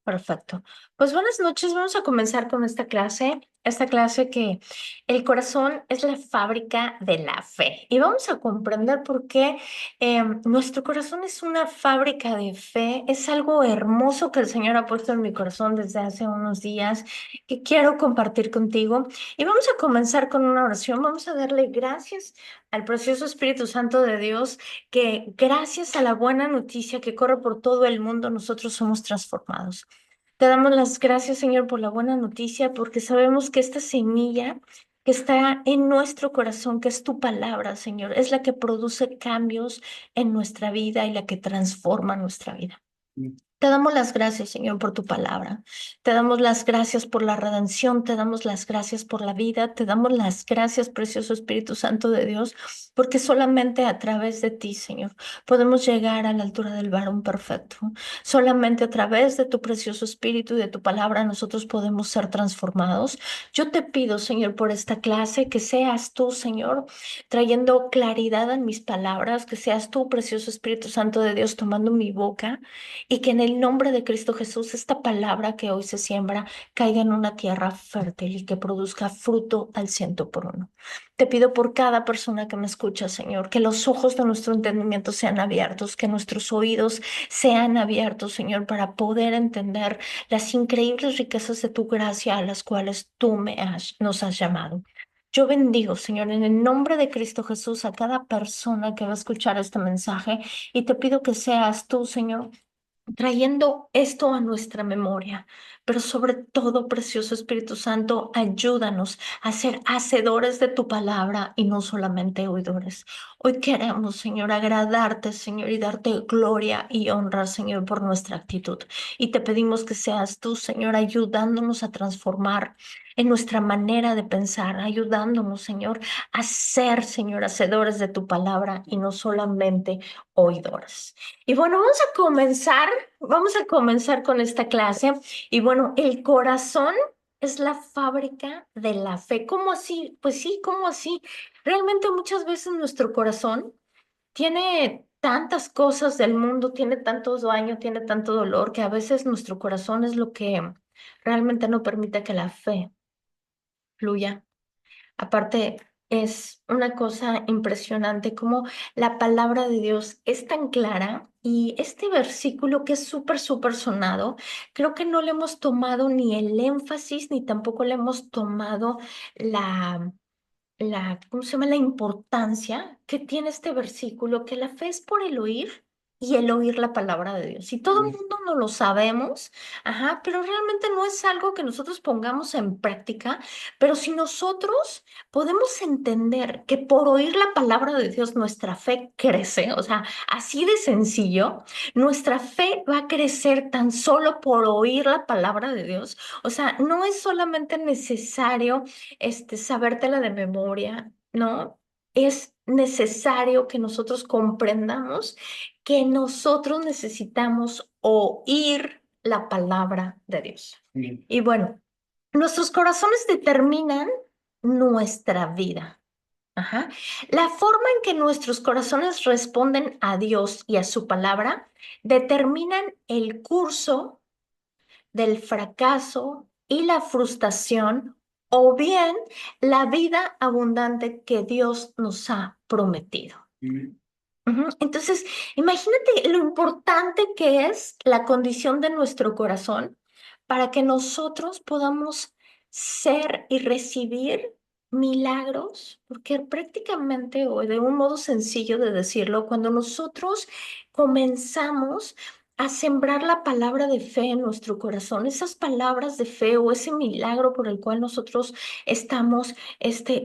Perfecto. Pues buenas noches. Vamos a comenzar con esta clase. Esta clase que el corazón es la fábrica de la fe. Y vamos a comprender por qué nuestro corazón es una fábrica de fe. Es algo hermoso que el Señor ha puesto en mi corazón desde hace unos días que quiero compartir contigo. Y vamos a comenzar con una oración. Vamos a darle gracias al precioso Espíritu Santo de Dios, que gracias a la buena noticia que corre por todo el mundo, nosotros somos transformados. Te damos las gracias, Señor, por la buena noticia, porque sabemos que esta semilla que está en nuestro corazón, que es tu palabra, Señor, es la que produce cambios en nuestra vida y la que transforma nuestra vida. Te damos las gracias, Señor, por tu palabra. Te damos las gracias por la redención. Te damos las gracias por la vida. Te damos las gracias, precioso Espíritu Santo de Dios, porque solamente a través de ti, Señor, podemos llegar a la altura del varón perfecto. Solamente a través de tu precioso Espíritu y de tu palabra nosotros podemos ser transformados. Yo te pido, Señor, por esta clase, que seas tú, Señor, trayendo claridad en mis palabras, que seas tú, precioso Espíritu Santo de Dios, tomando mi boca y que en el nombre de Cristo Jesús esta palabra que hoy se siembra caiga en una tierra fértil y que produzca fruto al 100 por 1. Te pido por cada persona que me escucha, Señor, que los ojos de nuestro entendimiento sean abiertos, que nuestros oídos sean abiertos, Señor, para poder entender las increíbles riquezas de tu gracia a las cuales nos has llamado. Yo bendigo, Señor, en el nombre de Cristo Jesús a cada persona que va a escuchar este mensaje y te pido que seas tú, Señor, trayendo esto a nuestra memoria, pero sobre todo, precioso Espíritu Santo, ayúdanos a ser hacedores de tu palabra y no solamente oidores. Hoy queremos, Señor, agradarte, Señor, y darte gloria y honra, Señor, por nuestra actitud. Y te pedimos que seas tú, Señor, ayudándonos a transformar en nuestra manera de pensar, ayudándonos, Señor, a ser, Señor, hacedores de tu palabra y no solamente oidores. Y bueno, vamos a comenzar con esta clase. Y bueno, el corazón es la fábrica de la fe. ¿Cómo así? Pues sí, ¿cómo así? Realmente muchas veces nuestro corazón tiene tantas cosas del mundo, tiene tanto daño, tiene tanto dolor, que a veces nuestro corazón es lo que realmente no permite que la fe fluya. Aparte, es una cosa impresionante como la palabra de Dios es tan clara y este versículo que es súper, súper sonado, creo que no le hemos tomado ni el énfasis ni tampoco le hemos tomado la, ¿cómo se llama? La importancia que tiene este versículo, que la fe es por el oír y el oír la palabra de Dios. Y todo el mundo no lo sabemos, ajá, pero realmente no es algo que nosotros pongamos en práctica, pero si nosotros podemos entender que por oír la palabra de Dios nuestra fe crece, o sea, así de sencillo, nuestra fe va a crecer tan solo por oír la palabra de Dios. O sea, no es solamente necesario sabértela de memoria, ¿no? Es necesario que nosotros comprendamos que nosotros necesitamos oír la palabra de Dios. Bien. Y bueno, nuestros corazones determinan nuestra vida. Ajá. La forma en que nuestros corazones responden a Dios y a su palabra determinan el curso del fracaso y la frustración, o bien la vida abundante que Dios nos ha prometido. Ujú. Entonces, imagínate lo importante que es la condición de nuestro corazón para que nosotros podamos ser y recibir milagros, porque prácticamente, o de un modo sencillo de decirlo, cuando nosotros comenzamos a sembrar la palabra de fe en nuestro corazón, esas palabras de fe o ese milagro por el cual nosotros estamos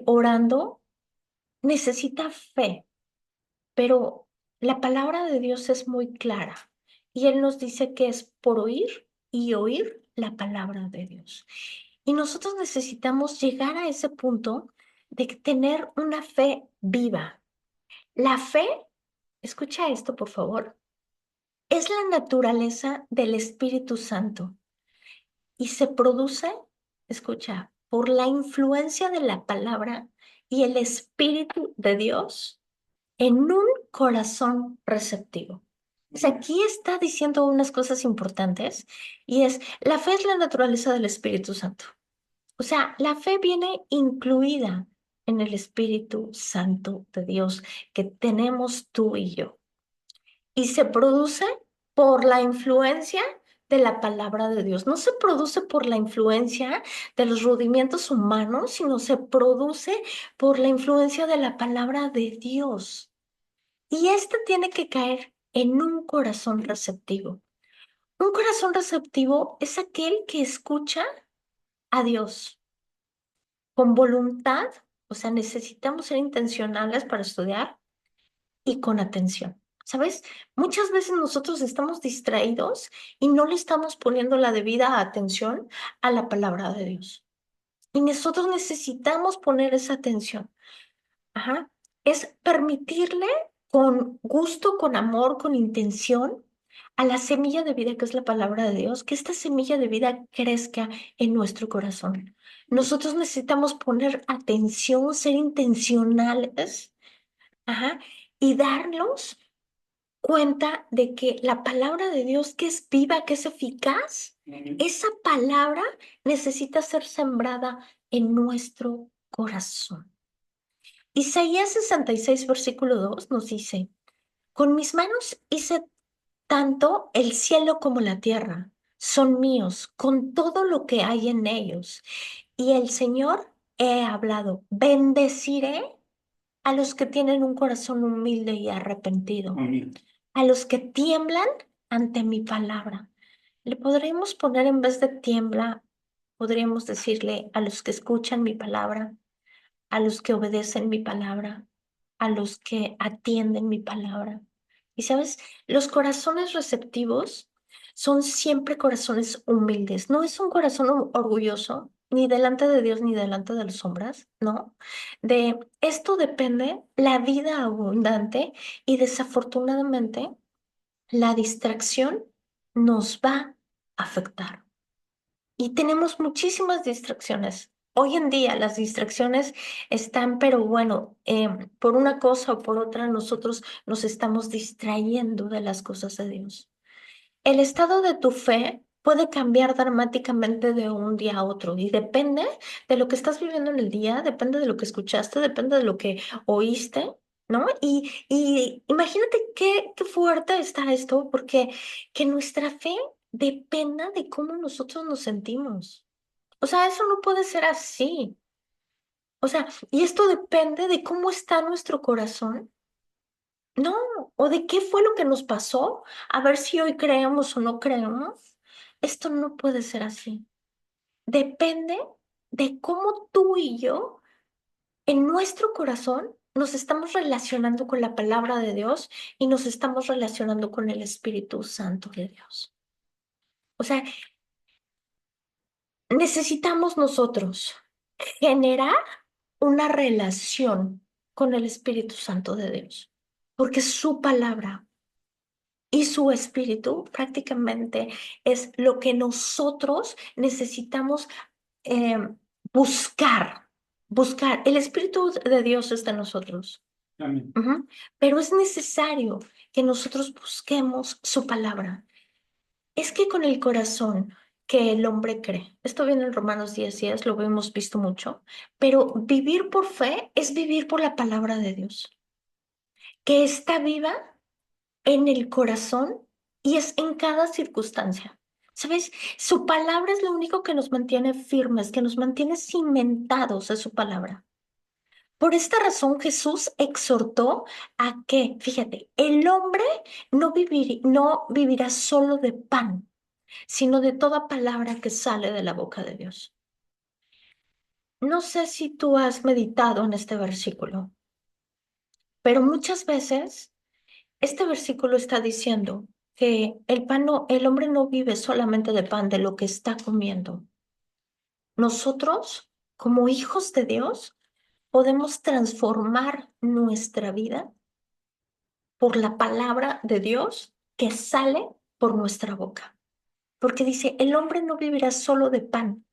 orando, necesita fe. Pero la palabra de Dios es muy clara y Él nos dice que es por oír y oír la palabra de Dios. Y nosotros necesitamos llegar a ese punto de tener una fe viva. La fe, escucha esto por favor, es la naturaleza del Espíritu Santo y se produce, escucha, por la influencia de la palabra y el Espíritu de Dios en un corazón receptivo. Aquí está diciendo unas cosas importantes y es, la fe es la naturaleza del Espíritu Santo. O sea, la fe viene incluida en el Espíritu Santo de Dios que tenemos tú y yo. Y se produce por la influencia de la palabra de Dios. No se produce por la influencia de los rudimientos humanos, sino se produce por la influencia de la palabra de Dios. Y esta tiene que caer en un corazón receptivo. Un corazón receptivo es aquel que escucha a Dios con voluntad, o sea, necesitamos ser intencionales para estudiar y con atención. ¿Sabes? Muchas veces nosotros estamos distraídos y no le estamos poniendo la debida atención a la palabra de Dios. Y nosotros necesitamos poner esa atención. Ajá. Es permitirle con gusto, con amor, con intención a la semilla de vida que es la palabra de Dios, que esta semilla de vida crezca en nuestro corazón. Nosotros necesitamos poner atención, ser intencionales, ajá, y darnos cuenta de que la palabra de Dios que es viva, que es eficaz, esa palabra necesita ser sembrada en nuestro corazón. Isaías 66, versículo 2 nos dice, con mis manos hice tanto el cielo como la tierra, son míos, con todo lo que hay en ellos. Y el Señor he hablado, bendeciré a los que tienen un corazón humilde y arrepentido, amén, a los que tiemblan ante mi palabra. Le podríamos poner en vez de tiembla, podríamos decirle a los que escuchan mi palabra, a los que obedecen mi palabra, a los que atienden mi palabra. Y sabes, los corazones receptivos son siempre corazones humildes. No es un corazón orgulloso, ni delante de Dios, ni delante de los hombres, ¿no? De esto depende la vida abundante y desafortunadamente la distracción nos va a afectar. Y tenemos muchísimas distracciones. Hoy en día las distracciones están, pero bueno, por una cosa o por otra nosotros nos estamos distrayendo de las cosas de Dios. El estado de tu fe puede cambiar dramáticamente de un día a otro y depende de lo que estás viviendo en el día, depende de lo que escuchaste, depende de lo que oíste, ¿no? Y imagínate qué fuerte está esto, porque que nuestra fe dependa de cómo nosotros nos sentimos. O sea, eso no puede ser así. O sea, y esto depende de cómo está nuestro corazón. No, o de qué fue lo que nos pasó, a ver si hoy creemos o no creemos. Esto no puede ser así. Depende de cómo tú y yo, en nuestro corazón, nos estamos relacionando con la palabra de Dios y nos estamos relacionando con el Espíritu Santo de Dios. O sea, necesitamos nosotros generar una relación con el Espíritu Santo de Dios, porque su palabra y su espíritu prácticamente es lo que nosotros necesitamos eh, buscar, buscar. El Espíritu de Dios está en nosotros. Amén. Ujú. Pero es necesario que nosotros busquemos su palabra. Es que con el corazón que el hombre cree, esto viene en Romanos 10:10, lo hemos visto mucho, pero vivir por fe es vivir por la palabra de Dios, que está viva en el corazón y es en cada circunstancia. ¿Sabes? Su palabra es lo único que nos mantiene firmes, que nos mantiene cimentados en su palabra. Por esta razón Jesús exhortó a que, fíjate, el hombre no vivirá solo de pan, sino de toda palabra que sale de la boca de Dios. No sé si tú has meditado en este versículo, pero muchas veces este versículo está diciendo que el hombre no vive solamente de pan, de lo que está comiendo. Nosotros, como hijos de Dios, podemos transformar nuestra vida por la palabra de Dios que sale por nuestra boca. Porque dice, el hombre no vivirá solo de pan,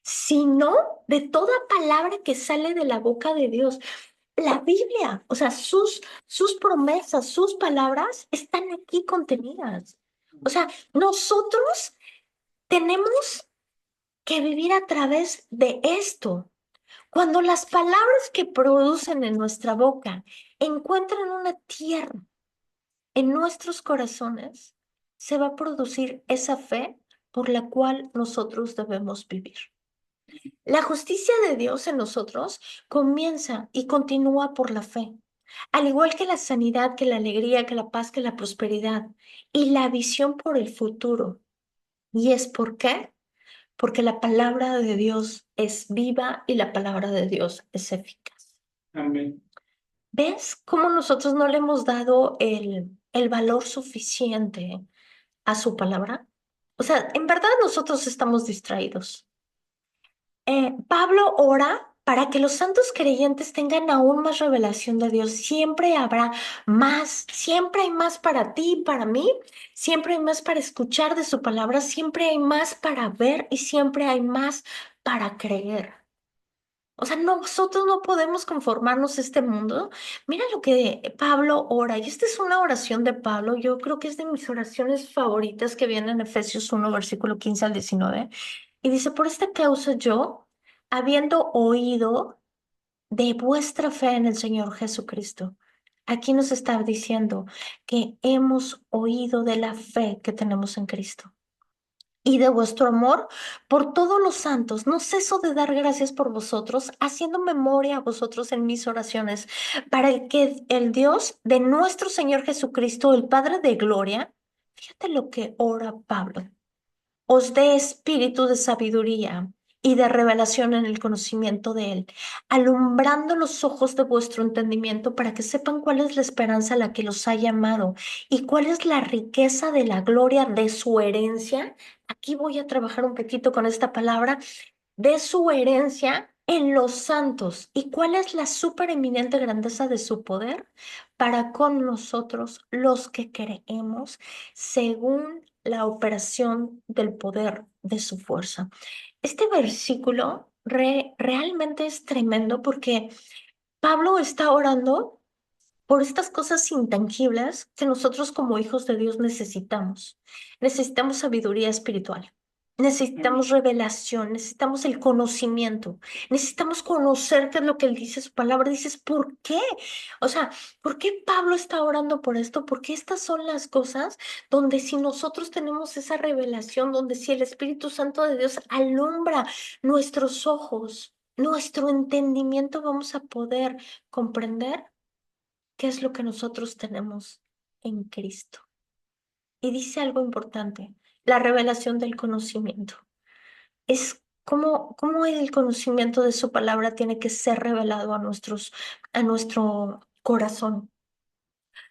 sino de toda palabra que sale de la boca de Dios. la Biblia, o sea, sus promesas, sus palabras están aquí contenidas. O sea, nosotros tenemos que vivir a través de esto. Cuando las palabras que producen en nuestra boca encuentran una tierra en nuestros corazones, se va a producir esa fe por la cual nosotros debemos vivir. La justicia de Dios en nosotros comienza y continúa por la fe, al igual que la sanidad, que la alegría, que la paz, que la prosperidad y la visión por el futuro. ¿Y es por qué? Porque la palabra de Dios es viva y la palabra de Dios es eficaz. Amén. ¿Ves cómo nosotros no le hemos dado el valor suficiente a su palabra? O sea, en verdad nosotros estamos distraídos. Pablo ora para que los santos creyentes tengan aún más revelación de Dios. Siempre habrá más, siempre hay más para ti y para mí, siempre hay más para escuchar de su palabra, siempre hay más para ver y siempre hay más para creer. O sea, nosotros no podemos conformarnos a este mundo. Mira lo que Pablo ora, y esta es una oración de Pablo, yo creo que es de mis oraciones favoritas que viene en Efesios 1, versículo 15 al 19. Y dice, por esta causa yo, habiendo oído de vuestra fe en el Señor Jesucristo, aquí nos está diciendo que hemos oído de la fe que tenemos en Cristo y de vuestro amor por todos los santos. No ceso de dar gracias por vosotros, haciendo memoria a vosotros en mis oraciones, para que el Dios de nuestro Señor Jesucristo, el Padre de gloria, fíjate lo que ora Pablo, os dé espíritu de sabiduría y de revelación en el conocimiento de Él, alumbrando los ojos de vuestro entendimiento para que sepan cuál es la esperanza a la que los ha llamado y cuál es la riqueza de la gloria de su herencia. Aquí voy a trabajar un poquito con esta palabra, de su herencia en los santos. ¿Y cuál es la supereminente grandeza de su poder para con nosotros, los que creemos, según la operación del poder de su fuerza? Este versículo realmente es tremendo porque Pablo está orando por estas cosas intangibles que nosotros como hijos de Dios necesitamos. Necesitamos sabiduría espiritual, necesitamos revelación, necesitamos el conocimiento, necesitamos conocer qué es lo que Él dice, su palabra. Dices, ¿por qué? O sea, ¿por qué Pablo está orando por esto? Porque estas son las cosas donde si nosotros tenemos esa revelación, donde si el Espíritu Santo de Dios alumbra nuestros ojos, nuestro entendimiento, vamos a poder comprender qué es lo que nosotros tenemos en Cristo. Y dice algo importante, la revelación del conocimiento. Es cómo el conocimiento de su palabra tiene que ser revelado a nuestro corazón.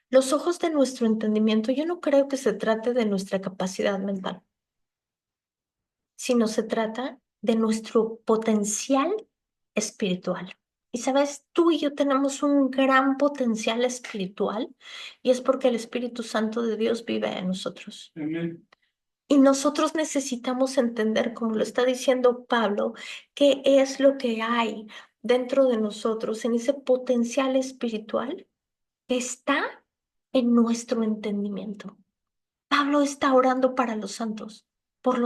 Los ojos de nuestro entendimiento, yo no creo que se trate de nuestra capacidad mental, sino se trata de nuestro potencial espiritual. Y sabes, tú y yo tenemos un gran potencial espiritual y es porque el Espíritu Santo de Dios vive en nosotros. Amén. Y nosotros necesitamos entender, como lo está diciendo Pablo, qué es lo que hay dentro de nosotros, en ese potencial espiritual que está en nuestro entendimiento. Pablo está orando para los santos, por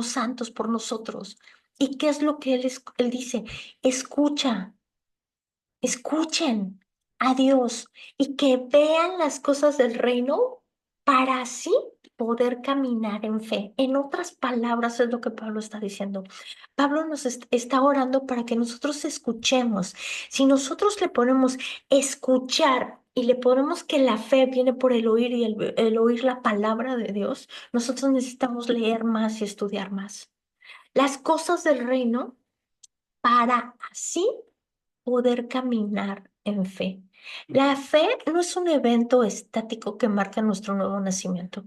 nosotros. ¿Y qué es lo que él dice? Escucha, escuchen a Dios y que vean las cosas del reino para así poder caminar en fe. En otras palabras, es lo que Pablo está diciendo. Pablo nos está orando para que nosotros escuchemos. Si nosotros le ponemos escuchar y le ponemos que la fe viene por el oír y el oír la palabra de Dios, nosotros necesitamos leer más y estudiar más. Las cosas del reino para así poder caminar en fe. La fe no es un evento estático que marca nuestro nuevo nacimiento.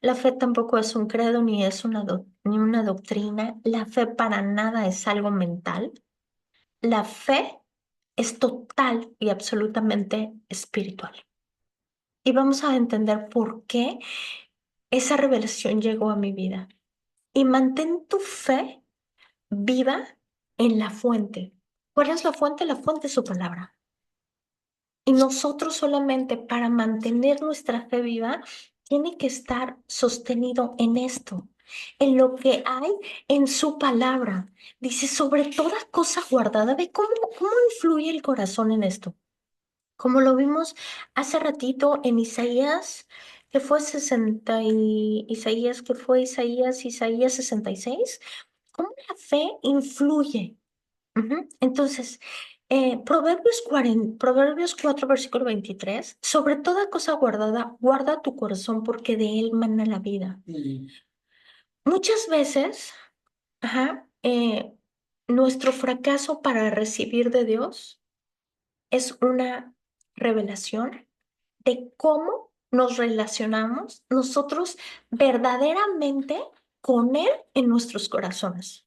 La fe tampoco es un credo ni es ni una doctrina. La fe para nada es algo mental. La fe es total y absolutamente espiritual. Y vamos a entender por qué esa revelación llegó a mi vida. Y mantén tu fe viva en la fuente. ¿Cuál es la fuente? La fuente es su palabra. Y nosotros solamente para mantener nuestra fe viva, tiene que estar sostenido en esto, en lo que hay en su palabra. Dice, sobre toda cosa guardada, ve cómo influye el corazón en esto. Como lo vimos hace ratito en Isaías, que fue 60 y Isaías 66, cómo la fe influye. Ujú. Entonces, Proverbios 4, versículo 23, sobre toda cosa guardada, guarda tu corazón porque de él mana la vida. Muchas veces, nuestro fracaso para recibir de Dios es una revelación de cómo nos relacionamos nosotros verdaderamente con Él en nuestros corazones.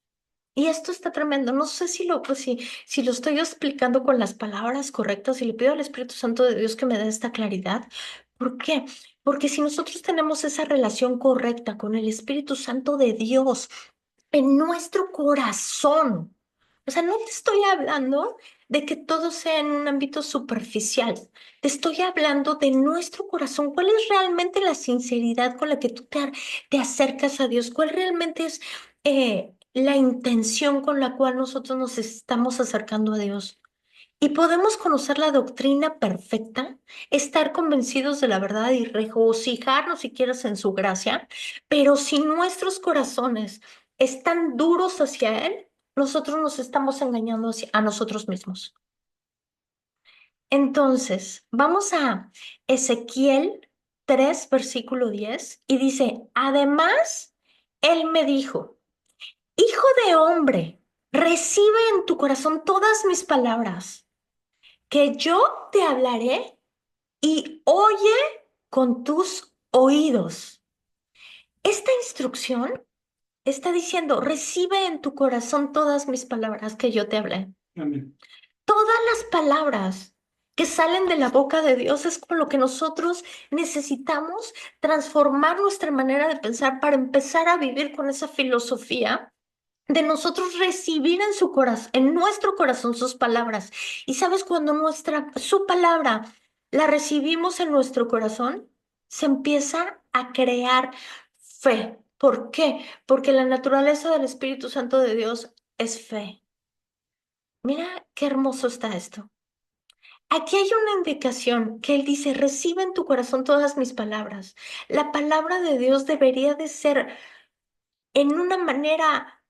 Y esto está tremendo. No sé si lo estoy explicando con las palabras correctas y le pido al Espíritu Santo de Dios que me dé esta claridad. ¿Por qué? Porque si nosotros tenemos esa relación correcta con el Espíritu Santo de Dios en nuestro corazón, o sea, no te estoy hablando de que todo sea en un ámbito superficial. Te estoy hablando de nuestro corazón. ¿Cuál es realmente la sinceridad con la que tú te acercas a Dios? ¿Cuál realmente es la intención con la cual nosotros nos estamos acercando a Dios? Y podemos conocer la doctrina perfecta, estar convencidos de la verdad y regocijarnos si quieres en su gracia, pero si nuestros corazones están duros hacia Él, nosotros nos estamos engañando a nosotros mismos. Entonces, vamos a Ezequiel 3 versículo 10 y dice, además, Él me dijo, Hijo de hombre, recibe en tu corazón todas mis palabras, que yo te hablaré y oye con tus oídos. Esta instrucción está diciendo, recibe en tu corazón todas mis palabras que yo te hablé. Amén. Todas las palabras que salen de la boca de Dios es con lo que nosotros necesitamos transformar nuestra manera de pensar para empezar a vivir con esa filosofía de nosotros recibir en su corazón, en nuestro corazón sus palabras. Y sabes, cuando su palabra la recibimos en nuestro corazón, se empieza a crear fe. ¿Por qué? Porque la naturaleza del Espíritu Santo de Dios es fe. Mira qué hermoso está esto. Aquí hay una indicación que él dice, recibe en tu corazón todas mis palabras. La palabra de Dios debería de ser en una manera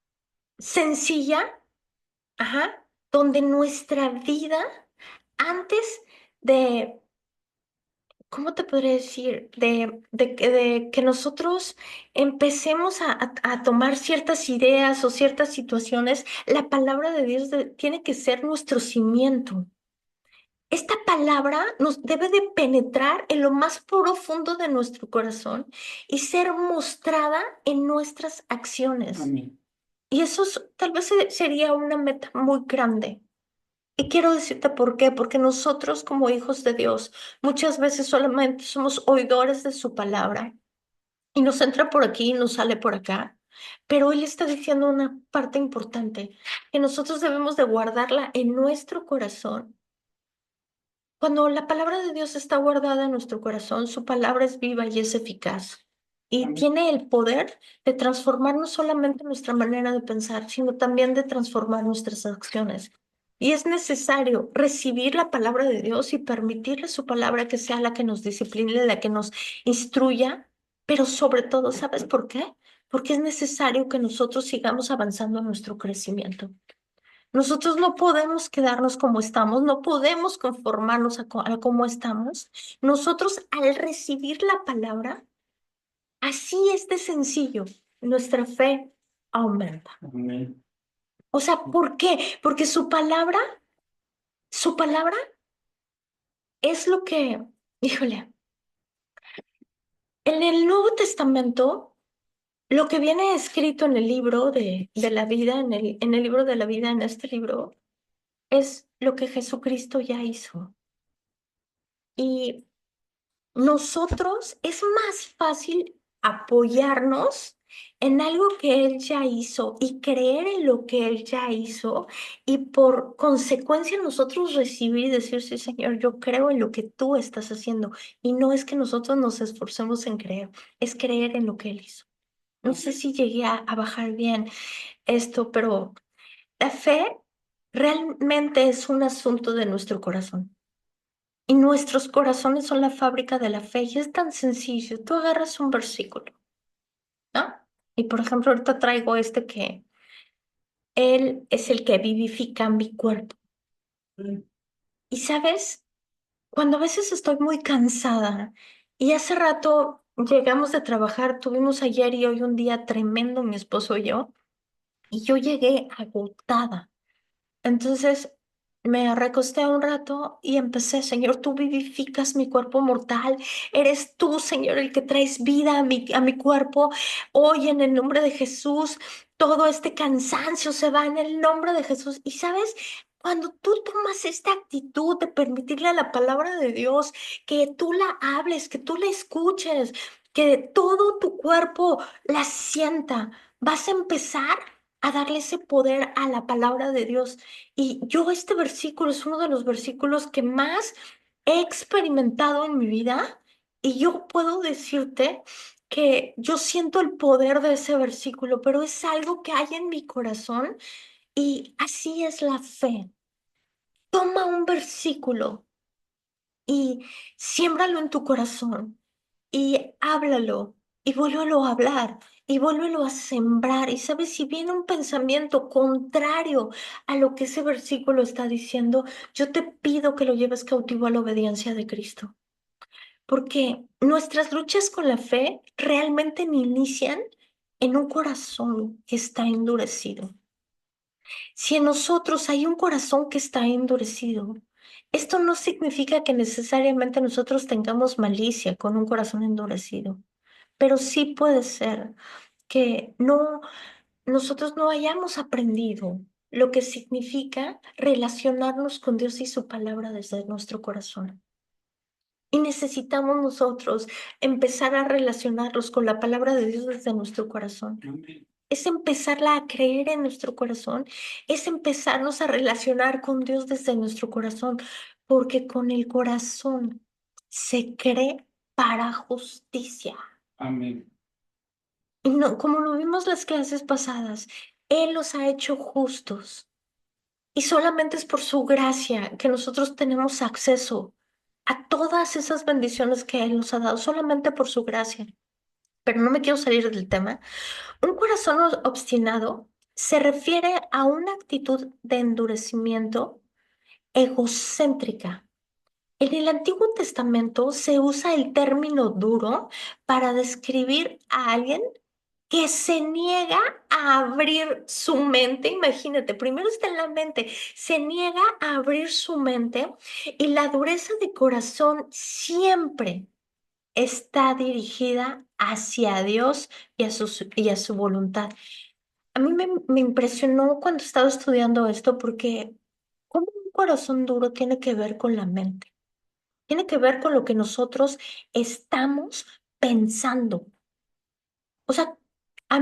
sencilla, donde nuestra vida, antes de, ¿cómo te podría decir? De que nosotros empecemos a tomar ciertas ideas o ciertas situaciones, la palabra de Dios tiene que ser nuestro cimiento. Esta palabra nos debe de penetrar en lo más profundo de nuestro corazón y ser mostrada en nuestras acciones. Amén. Y eso tal vez sería una meta muy grande. Y quiero decirte por qué, porque nosotros como hijos de Dios muchas veces solamente somos oidores de su palabra y nos entra por aquí y nos sale por acá. Pero Él está diciendo una parte importante, que nosotros debemos de guardarla en nuestro corazón. Cuando la palabra de Dios está guardada en nuestro corazón, su palabra es viva y es eficaz. Y Amén. Tiene el poder de transformar no solamente nuestra manera de pensar, sino también de transformar nuestras acciones. Y es necesario recibir la palabra de Dios y permitirle su palabra que sea la que nos discipline, la que nos instruya, pero sobre todo, ¿sabes por qué? Porque es necesario que nosotros sigamos avanzando en nuestro crecimiento. Nosotros no podemos quedarnos como estamos, no podemos conformarnos a cómo estamos. Nosotros al recibir la palabra, así es de sencillo, nuestra fe aumenta. Amén. O sea, ¿por qué? Porque su palabra es lo que, híjole, en el Nuevo Testamento, lo que viene escrito en el libro de la vida, en el libro de la vida, en este libro, es lo que Jesucristo ya hizo. Y nosotros es más fácil apoyarnos en algo que Él ya hizo y creer en lo que Él ya hizo y por consecuencia nosotros recibir y decir, sí, Señor, yo creo en lo que tú estás haciendo. Y no es que nosotros nos esforcemos en creer, es creer en lo que Él hizo. No sé si llegué a bajar bien esto, pero la fe realmente es un asunto de nuestro corazón. Y nuestros corazones son la fábrica de la fe. Y es tan sencillo. Tú agarras un versículo, ¿no? Y por ejemplo, ahorita traigo este que Él es el que vivifica mi cuerpo. Y sabes, cuando a veces estoy muy cansada y hace rato llegamos de trabajar, tuvimos ayer y hoy un día tremendo, mi esposo y yo llegué agotada. Entonces me recosté un rato y empecé, Señor, tú vivificas mi cuerpo mortal. Eres tú, Señor, el que traes vida a mi cuerpo. Hoy en el nombre de Jesús, todo este cansancio se va en el nombre de Jesús. Y sabes, cuando tú tomas esta actitud de permitirle a la palabra de Dios que tú la hables, que tú la escuches, que todo tu cuerpo la sienta, vas a empezar a darle ese poder a la palabra de Dios. Y yo este versículo es uno de los versículos que más he experimentado en mi vida y yo puedo decirte que yo siento el poder de ese versículo, pero es algo que hay en mi corazón y así es la fe. Toma un versículo y siémbralo en tu corazón y háblalo y vuélvelo a hablar y vuélvelo a sembrar. Y sabes, si viene un pensamiento contrario a lo que ese versículo está diciendo, yo te pido que lo lleves cautivo a la obediencia de Cristo. Porque nuestras luchas con la fe realmente inician en un corazón que está endurecido. Si en nosotros hay un corazón que está endurecido, esto no significa que necesariamente nosotros tengamos malicia con un corazón endurecido, pero sí puede ser que nosotros no hayamos aprendido lo que significa relacionarnos con Dios y su palabra desde nuestro corazón. Y necesitamos nosotros empezar a relacionarnos con la palabra de Dios desde nuestro corazón. Es empezarla a creer en nuestro corazón, es empezarnos a relacionar con Dios desde nuestro corazón, porque con el corazón se cree para justicia. Amén. Y no, como lo vimos las clases pasadas, Él los ha hecho justos y solamente es por su gracia que nosotros tenemos acceso a todas esas bendiciones que Él nos ha dado, solamente por su gracia. Pero no me quiero salir del tema. Un corazón obstinado se refiere a una actitud de endurecimiento egocéntrica. En el Antiguo Testamento se usa el término duro para describir a alguien que se niega a abrir su mente. Imagínate, primero está en la mente, se niega a abrir su mente y la dureza de corazón siempre está dirigida hacia Dios y a su voluntad. A mí me impresionó cuando estaba estudiando esto porque cómo un corazón duro tiene que ver con la mente, tiene que ver con lo que nosotros estamos pensando. O sea,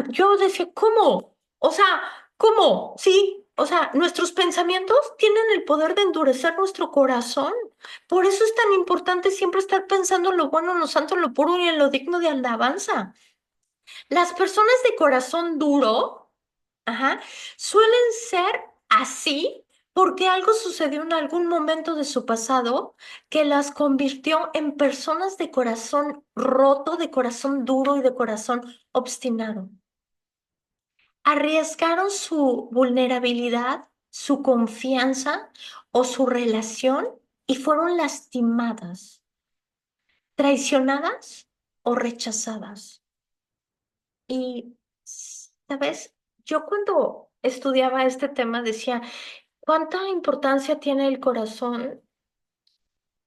yo decía, ¿cómo? O sea, ¿cómo? Sí, o sea, nuestros pensamientos tienen el poder de endurecer nuestro corazón. Por eso es tan importante siempre estar pensando en lo bueno, en lo santo, en lo puro y en lo digno de alabanza. Las personas de corazón duro, ajá, suelen ser así porque algo sucedió en algún momento de su pasado que las convirtió en personas de corazón roto, de corazón duro y de corazón obstinado. Arriesgaron su vulnerabilidad, su confianza o su relación y fueron lastimadas, traicionadas o rechazadas. Y, ¿sabes? Yo cuando estudiaba este tema decía, ¿cuánta importancia tiene el corazón,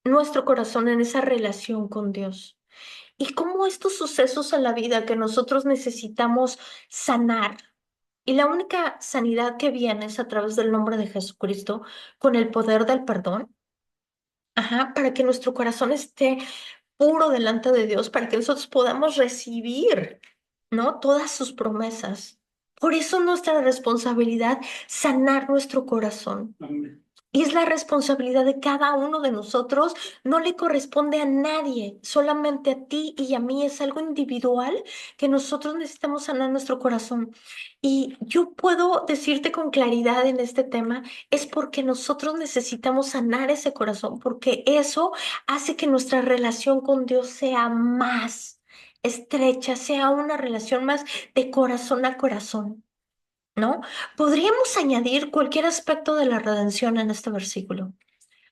nuestro corazón en esa relación con Dios? Y cómo estos sucesos en la vida que nosotros necesitamos sanar, y la única sanidad que viene es a través del nombre de Jesucristo, con el poder del perdón, ajá, para que nuestro corazón esté puro delante de Dios, para que nosotros podamos recibir. ¿no? Todas sus promesas. Por eso nuestra responsabilidad sanar nuestro corazón. Amén. Y es la responsabilidad de cada uno de nosotros, no le corresponde a nadie, solamente a ti y a mí, es algo individual que nosotros necesitamos sanar nuestro corazón. Y yo puedo decirte con claridad en este tema, es porque nosotros necesitamos sanar ese corazón, porque eso hace que nuestra relación con Dios sea más estrecha, sea una relación más de corazón a corazón. ¿No? Podríamos añadir cualquier aspecto de la redención en este versículo,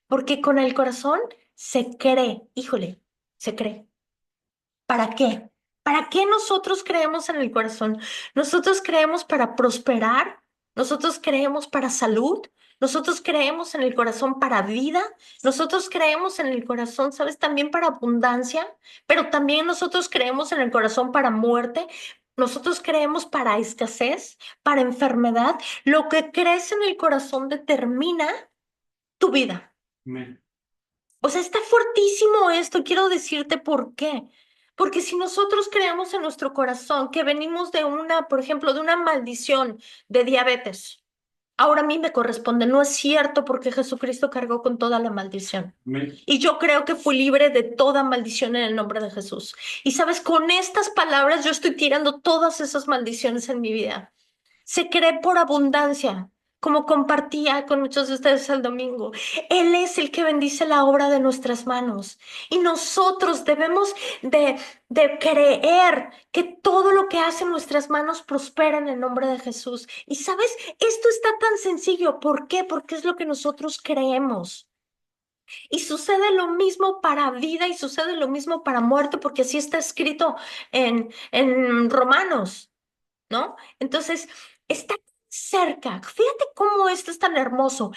porque con el corazón se cree, híjole, se cree. ¿Para qué? ¿Para qué nosotros creemos en el corazón? Nosotros creemos para prosperar, nosotros creemos para salud, nosotros creemos en el corazón para vida, nosotros creemos en el corazón, ¿sabes? También para abundancia, pero también nosotros creemos en el corazón para muerte. Nosotros creemos para escasez, para enfermedad. Lo que crees en el corazón determina tu vida. Amén. O sea, está fuertísimo esto, quiero decirte por qué. Porque si nosotros creemos en nuestro corazón que venimos de una, por ejemplo, de una maldición de diabetes, ahora a mí me corresponde, no es cierto porque Jesucristo cargó con toda la maldición. Amén. Y yo creo que fui libre de toda maldición en el nombre de Jesús. Y sabes, con estas palabras yo estoy tirando todas esas maldiciones en mi vida. Se cree por abundancia, como compartía con muchos de ustedes el domingo. Él es el que bendice la obra de nuestras manos. Y nosotros debemos de creer que todo lo que hacen nuestras manos prospera en el nombre de Jesús. Y sabes, esto está tan sencillo. ¿Por qué? Porque es lo que nosotros creemos. Y sucede lo mismo para vida y sucede lo mismo para muerte, porque así está escrito en Romanos. ¿No? Entonces, está cerca. Fíjate cómo esto es tan hermoso.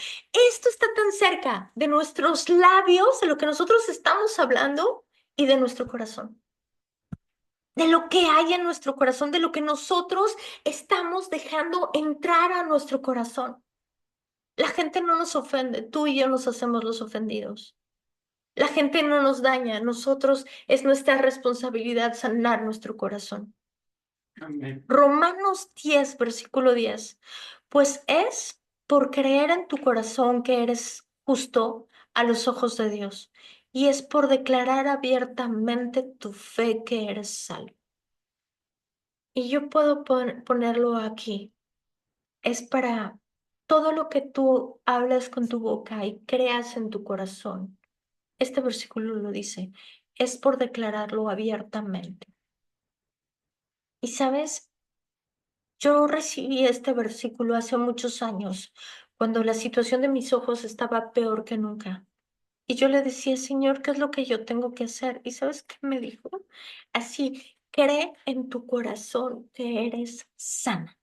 Esto está tan cerca de nuestros labios, de lo que nosotros estamos hablando y de nuestro corazón. De lo que hay en nuestro corazón, de lo que nosotros estamos dejando entrar a nuestro corazón. La gente no nos ofende, tú y yo nos hacemos los ofendidos. La gente no nos daña, nosotros es nuestra responsabilidad sanar nuestro corazón. Amén. Romanos 10 versículo 10. Pues es por creer en tu corazón que eres justo a los ojos de Dios, y es por declarar abiertamente tu fe que eres salvo. Y yo puedo ponerlo aquí. Es para todo lo que tú hablas con tu boca y creas en tu corazón. Este versículo lo dice. Es por declararlo abiertamente. Y sabes, yo recibí este versículo hace muchos años, cuando la situación de mis ojos estaba peor que nunca. Y yo le decía, Señor, ¿qué es lo que yo tengo que hacer? ¿Y sabes qué me dijo? Así, cree en tu corazón que eres sana.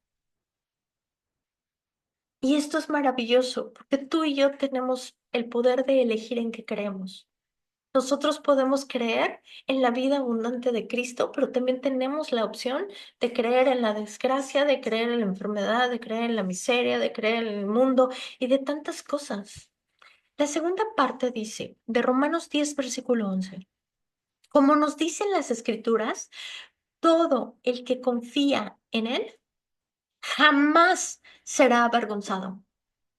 Y esto es maravilloso, porque tú y yo tenemos el poder de elegir en qué creemos. Nosotros podemos creer en la vida abundante de Cristo, pero también tenemos la opción de creer en la desgracia, de creer en la enfermedad, de creer en la miseria, de creer en el mundo y de tantas cosas. La segunda parte dice, de Romanos 10, versículo 11, como nos dicen las Escrituras, todo el que confía en Él jamás será avergonzado.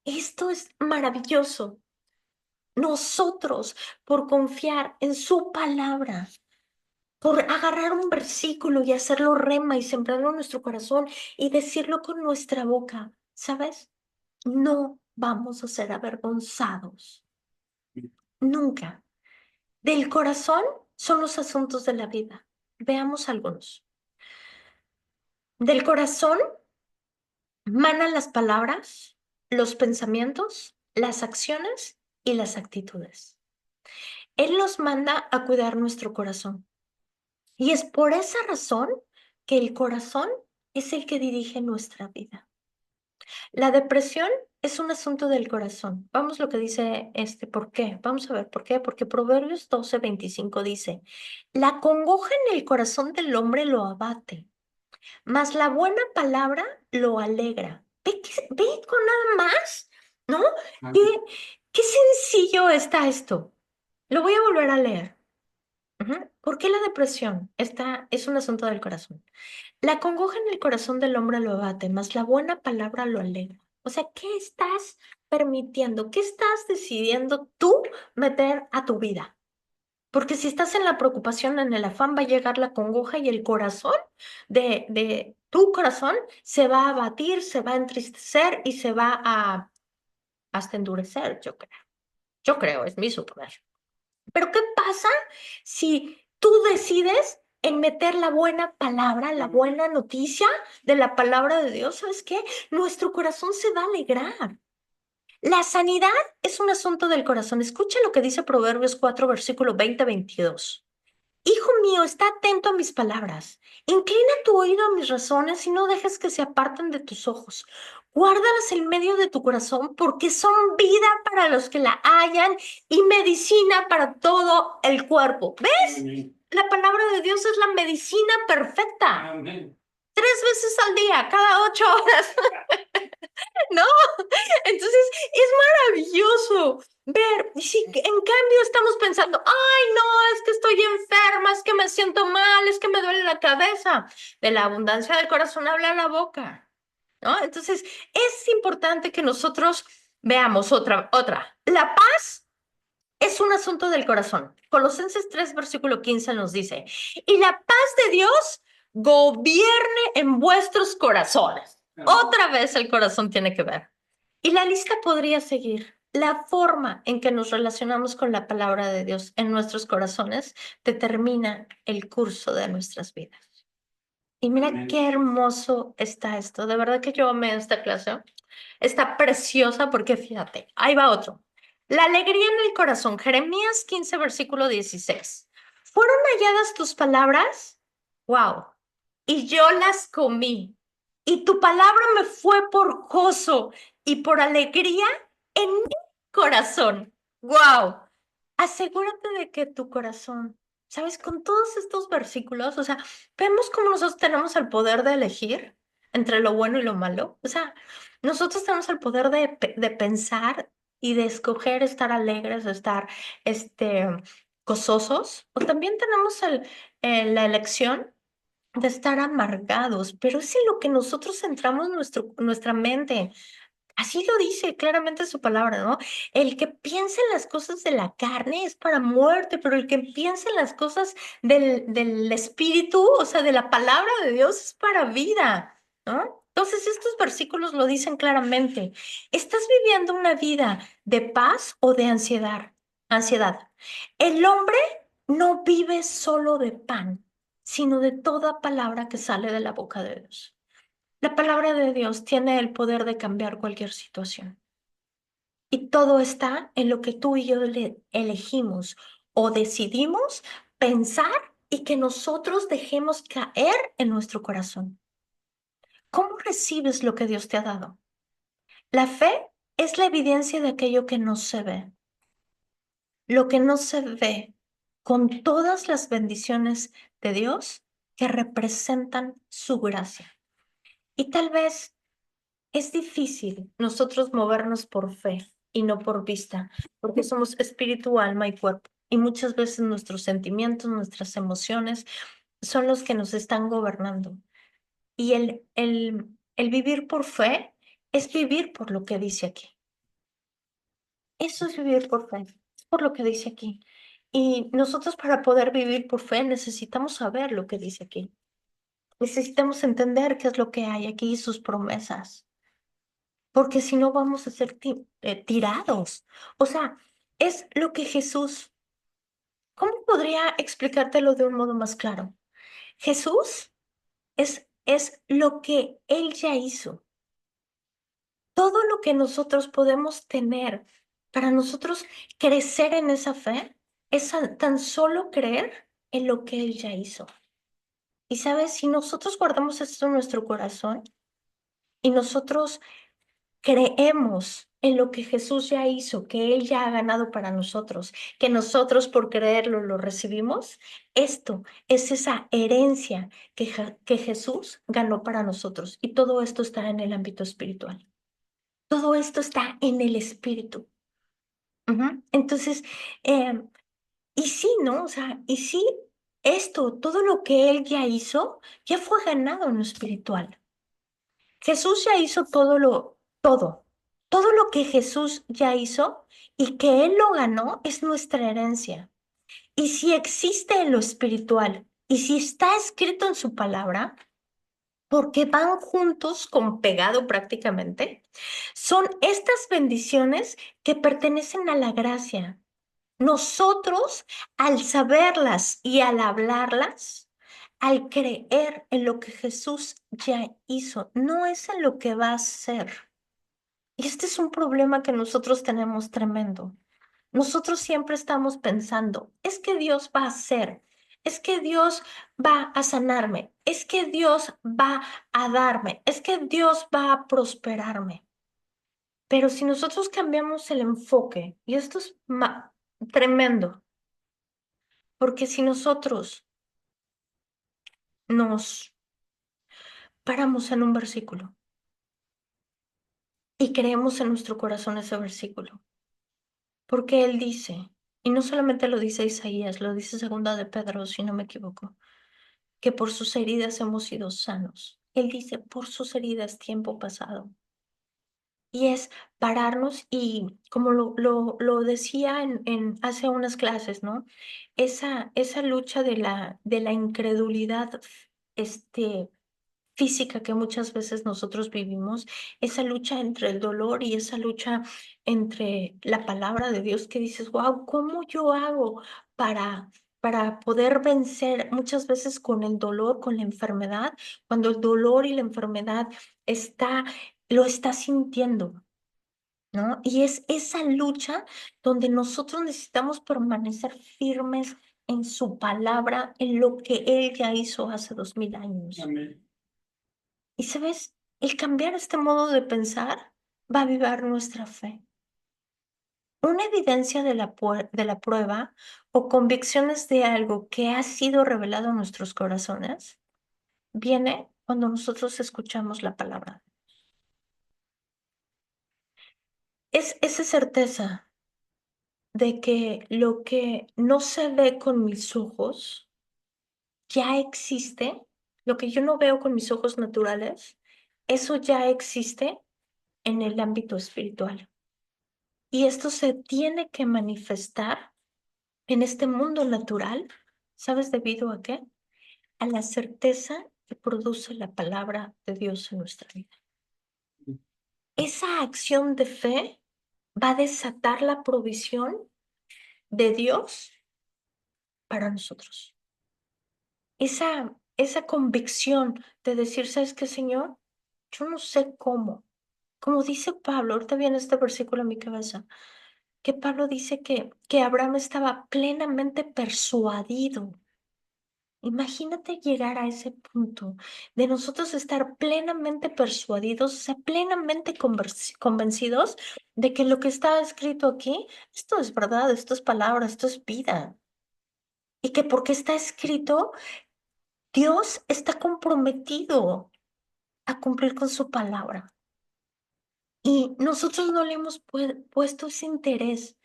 Esto es maravilloso. Nosotros, por confiar en su palabra, por agarrar un versículo y hacerlo rema y sembrarlo en nuestro corazón y decirlo con nuestra boca, ¿sabes? No vamos a ser avergonzados. Nunca. Del corazón son los asuntos de la vida. Veamos algunos. Del corazón manan las palabras, los pensamientos, las acciones y las actitudes. Él nos manda a cuidar nuestro corazón. Y es por esa razón que el corazón es el que dirige nuestra vida. La depresión es un asunto del corazón. Vamos lo que dice ¿por qué? Vamos a ver por qué. Porque Proverbios 12:25 dice, la congoja en el corazón del hombre lo abate, mas la buena palabra lo alegra. Ve con nada más, ¿no? Qué, Amén. qué sencillo está esto. Lo voy a volver a leer. Ujú. ¿Por qué la depresión? Es un asunto del corazón. La congoja en el corazón del hombre lo abate, mas la buena palabra lo alegra. O sea, ¿qué estás permitiendo? ¿Qué estás decidiendo tú meter a tu vida? Porque si estás en la preocupación, en el afán, va a llegar la congoja y el corazón de tu corazón se va a abatir, se va a entristecer y se va a hasta endurecer, yo creo. Yo creo, es mi suponer. Pero ¿qué pasa si tú decides en meter la buena palabra, la buena noticia de la palabra de Dios? ¿Sabes qué? Nuestro corazón se va a alegrar. La sanidad es un asunto del corazón. Escucha lo que dice Proverbios 4, versículo 20-22. Hijo mío, está atento a mis palabras. Inclina tu oído a mis razones y no dejes que se aparten de tus ojos. Guárdalas en medio de tu corazón porque son vida para los que la hallan y medicina para todo el cuerpo. ¿Ves? Amén. La palabra de Dios es la medicina perfecta. Amén. 3 veces al día, cada 8 horas. ¿No? Entonces, es maravilloso ver, y si en cambio estamos pensando, ay, no, es que estoy enferma, es que me siento mal, es que me duele la cabeza. De la abundancia del corazón habla la boca, ¿no? Entonces, es importante que nosotros veamos otra. La paz es un asunto del corazón. Colosenses 3 versículo 15 nos dice, y la paz de Dios gobierne en vuestros corazones. Otra vez el corazón tiene que ver. Y la lista podría seguir. La forma en que nos relacionamos con la palabra de Dios en nuestros corazones determina el curso de nuestras vidas. Y mira Amén. qué hermoso está esto. De verdad que yo amé esta clase. Está preciosa porque fíjate, ahí va otro. La alegría en el corazón. Jeremías 15, versículo 16. ¿Fueron halladas tus palabras? Wow. Y yo las comí. Y tu palabra me fue por gozo y por alegría en mi corazón. Wow. Asegúrate de que tu corazón, ¿sabes? Con todos estos versículos, o sea, vemos cómo nosotros tenemos el poder de elegir entre lo bueno y lo malo. O sea, nosotros tenemos el poder de pensar y de escoger estar alegres, de estar este, gozosos. O también tenemos la elección de estar amargados, pero es en lo que nosotros centramos nuestra mente. Así lo dice claramente su palabra, ¿no? El que piensa en las cosas de la carne es para muerte, pero el que piensa en las cosas del espíritu, o sea, de la palabra de Dios, es para vida, ¿no? Entonces, estos versículos lo dicen claramente. ¿Estás viviendo una vida de paz o de ansiedad? Ansiedad. El hombre no vive solo de pan, sino de toda palabra que sale de la boca de Dios. La palabra de Dios tiene el poder de cambiar cualquier situación. Y todo está en lo que tú y yo elegimos o decidimos pensar y que nosotros dejemos caer en nuestro corazón. ¿Cómo recibes lo que Dios te ha dado? La fe es la evidencia de aquello que no se ve. Lo que no se ve con todas las bendiciones de Dios que representan su gracia. Y tal vez es difícil nosotros movernos por fe y no por vista, porque somos espíritu, alma y cuerpo. Y muchas veces nuestros sentimientos, nuestras emociones son los que nos están gobernando. Y el vivir por fe es vivir por lo que dice aquí. Eso es vivir por fe, es por lo que dice aquí. Y nosotros para poder vivir por fe necesitamos saber lo que dice aquí. Necesitamos entender qué es lo que hay aquí y sus promesas. Porque si no vamos a ser tirados. O sea, es lo que Jesús, ¿cómo podría explicártelo de un modo más claro? Jesús es lo que Él ya hizo. Todo lo que nosotros podemos tener para nosotros crecer en esa fe es tan solo creer en lo que Él ya hizo. Y sabes, si nosotros guardamos esto en nuestro corazón y nosotros creemos en lo que Jesús ya hizo, que Él ya ha ganado para nosotros, que nosotros por creerlo lo recibimos, esto es esa herencia que Jesús ganó para nosotros. Y todo esto está en el ámbito espiritual. Todo esto está en el espíritu. Entonces, y sí, ¿no? O sea, y sí, todo lo que Él ya hizo, ya fue ganado en lo espiritual. Jesús ya hizo todo lo que Jesús ya hizo y que Él lo ganó es nuestra herencia. Y si existe en lo espiritual y si está escrito en su palabra, porque van juntos como pegado prácticamente, son estas bendiciones que pertenecen a la gracia. Nosotros, al saberlas y al hablarlas, al creer en lo que Jesús ya hizo, no es en lo que va a hacer. Y este es un problema que nosotros tenemos tremendo. Nosotros siempre estamos pensando, es que Dios va a hacer, es que Dios va a sanarme, es que Dios va a darme, es que Dios va a prosperarme. Pero si nosotros cambiamos el enfoque, y esto es tremendo, porque si nosotros nos paramos en un versículo y creemos en nuestro corazón ese versículo, porque Él dice, y no solamente lo dice Isaías, lo dice Segunda de Pedro, si no me equivoco, que por sus heridas hemos sido sanos. Él dice, por sus heridas, tiempo pasado. Y es pararnos y, como lo decía hace unas clases, ¿no? Esa lucha de la incredulidad, este, física que muchas veces nosotros vivimos, esa lucha entre el dolor y esa lucha entre la palabra de Dios que dices, wow, ¿cómo yo hago para, para poder vencer muchas veces con el dolor, con la enfermedad, cuando el dolor y la enfermedad lo está sintiendo? ¿No? Y es esa lucha donde nosotros necesitamos permanecer firmes en su palabra, en lo que Él ya hizo hace 2000 años. Amén. Y sabes, el cambiar este modo de pensar va a avivar nuestra fe. Una evidencia de de la prueba o convicciones de algo que ha sido revelado en nuestros corazones viene cuando nosotros escuchamos la palabra. Es esa certeza de que lo que no se ve con mis ojos ya existe, lo que yo no veo con mis ojos naturales, eso ya existe en el ámbito espiritual. Y esto se tiene que manifestar en este mundo natural. ¿Sabes debido a qué? A la certeza que produce la palabra de Dios en nuestra vida. Esa acción de fe va a desatar la provisión de Dios para nosotros. Esa convicción de decir, ¿sabes qué, Señor? Yo no sé cómo. Como dice Pablo, ahorita viene este versículo a mi cabeza, que Pablo dice que Abraham estaba plenamente persuadido. Imagínate llegar a ese punto de nosotros estar plenamente persuadidos, o sea, plenamente convencidos de que lo que está escrito aquí, esto es verdad, esto es palabra, esto es vida. Y que porque está escrito, Dios está comprometido a cumplir con su palabra. Y nosotros no le hemos puesto ese interés.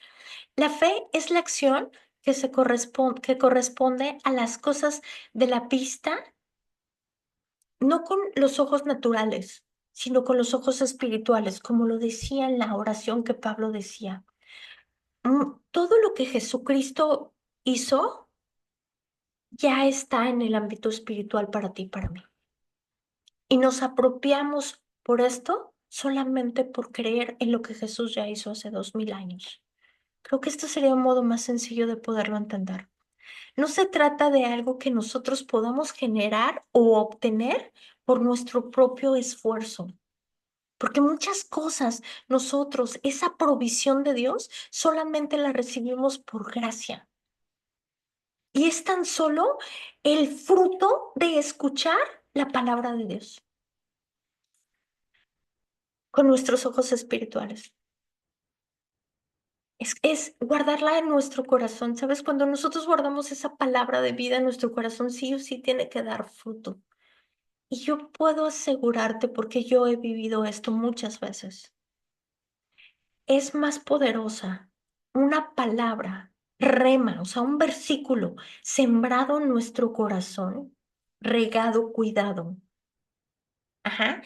La fe es la acción que corresponde a las cosas de la vista, no con los ojos naturales, sino con los ojos espirituales, como lo decía en la oración que Pablo decía. Todo lo que Jesucristo hizo ya está en el ámbito espiritual para ti y para mí. Y nos apropiamos por esto solamente por creer en lo que Jesús ya hizo hace 2000 años. Creo que esto sería un modo más sencillo de poderlo entender. No se trata de algo que nosotros podamos generar o obtener por nuestro propio esfuerzo, porque muchas cosas nosotros, esa provisión de Dios, solamente la recibimos por gracia. Y es tan solo el fruto de escuchar la palabra de Dios con nuestros ojos espirituales. Es guardarla en nuestro corazón. ¿Sabes? Cuando nosotros guardamos esa palabra de vida en nuestro corazón, sí o sí tiene que dar fruto. Y yo puedo asegurarte, porque yo he vivido esto muchas veces, es más poderosa una palabra rema, o sea, un versículo sembrado en nuestro corazón, regado, cuidado. Ajá,